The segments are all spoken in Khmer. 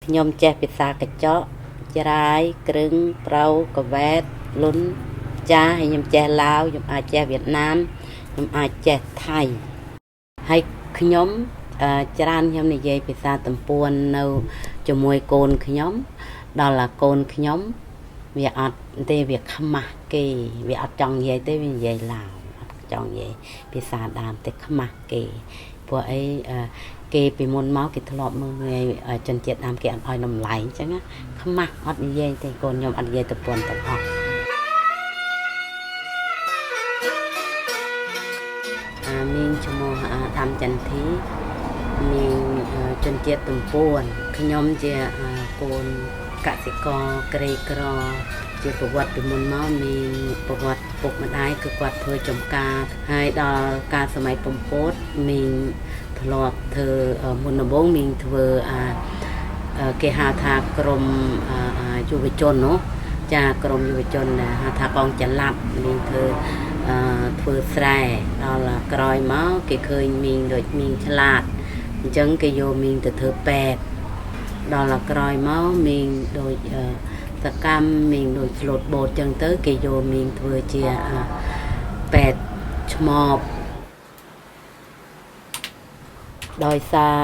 nhom che bị xa cái chó trái cứng rau cà vét lún cha hay nhom che Lào nhom ai che Việt Nam nhom ai che Thái hay nhóm tràn nhom này về bị xa tầm buồn nâu cho mùi cồn nhóm đó là cồn nhóm việc ở đây việc khăm mặc kì việc ở trong vậy tới vì vậy Lào trong vậy bị xa đàm tới khăm mặc kì của ấy kê bị môn máu kì thọ mưa người chân chết đam kì ăn oi nằm lại chẳng á khăm mặc ở như vậy thì còn nhom ăn vậy tập buồn tập học mình cho mô tham chân thí mình chân chết tập buồn khi nhomជាកូនកសិករក្រីក្រជាប្រវត្តិពីមុនមកមានប្រវត្តិពុកម្ដាយគឺគាត់ធ្វើចំការហើយដល់ការសម័យពំពោតមានធ្លាប់ធ្វើមុនដំបូងមានធ្វើគេហៅថាក្រមយុវជននោះចាក្រមយុវជនហៅថាកងចល័តមានធ្វើស្រែដល់ក្រោយមកគេឃើញមានដូចមានឆ្លាតអញ្ចឹងគេយកមានទៅធ្វើពេទ្យដល់ក្រោយមកមានដូចសកម្មមានដូចឆ្លូតបូតចឹងទៅគេយកមានធ្វើជាពេទ្យឆ្មបដោយសារ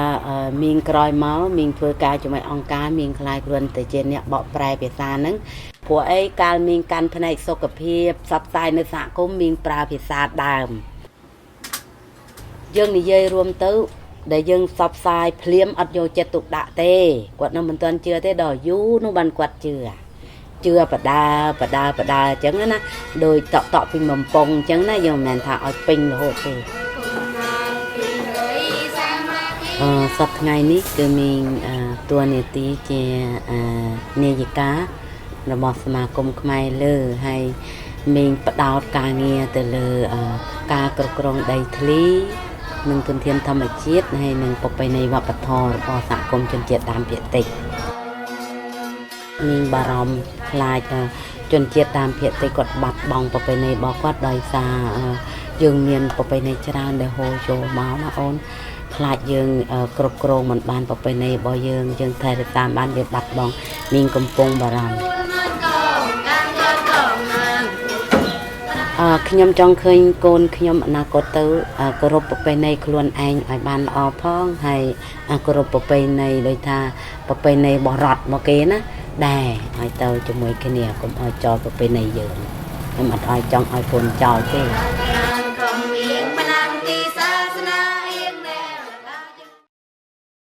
មានក្រោយមកមានធ្វើការជាមួយអង្គការមានខ្លាយគ្រាន់តែជាអ្នកបកប្រែភាសាហ្នឹងព្រោះអីកាលមានកាន់ផ្នែកសុខភាពផ្សព្វផ្សាយនៅសហគមន៍មានប្រើភាសាដើមយើងនិយាយរួមទៅដែលយើងផ្សព្វផ្សាយភ្លាមអត់យកចិត្តទុកដាក់ទេគាត់នឹងមិនទាន់ជឿទេដល់យូរនោះបានគាត់ជឿបដាអញ្ចឹងណាដោយតក់ពីបំពង់អញ្ចឹងណាយើងមិនមែនថាឲ្យពេញរហូតទេសប្តាហ៍ថ្ងៃនេះគឺមានតួនាទីជានាយិការបស់សមាគមខ្មែរលើហើយមានបដោតការងារទៅលើការគ្រប់គ្រងដីធ្លីនិងធនធានធម្មជាតិហើយនិងប្រពៃណីវប្បធម៌របស់សហគមន៍ជនជាតិដើមភាគតិចមានបារម្ភខ្លាចជនជាតិដើមភាគតិចគាត់បាត់បង់ប្រពៃណីរបស់គាត់ដោយសារយើងមានប្រពៃណីច្រើនដែលហូរចូលមកណាអូនខ្លាចយើងគ្រប់គ្រងមិនបានប្រពៃណីរបស់យើងថែរក្សាបានវាបាត់បង់មានកំពុងបារម្ភខ្ញុំចង់ឃើញកូនខ្ញុំអនាគតទៅគោរពប្រពៃណីខ្លួនឯងឲ្យបានល្អផងហើយគោរពប្រពៃណីដូចថាប្រពៃណីរបស់រដ្ឋមកគេណាដែរឲ្យទៅជាមួយគ្នាកុំឲ្យចោលប្រពៃណីយើងខ្ញុំអត់ឲ្យចង់ឲ្យកូនចោលទេ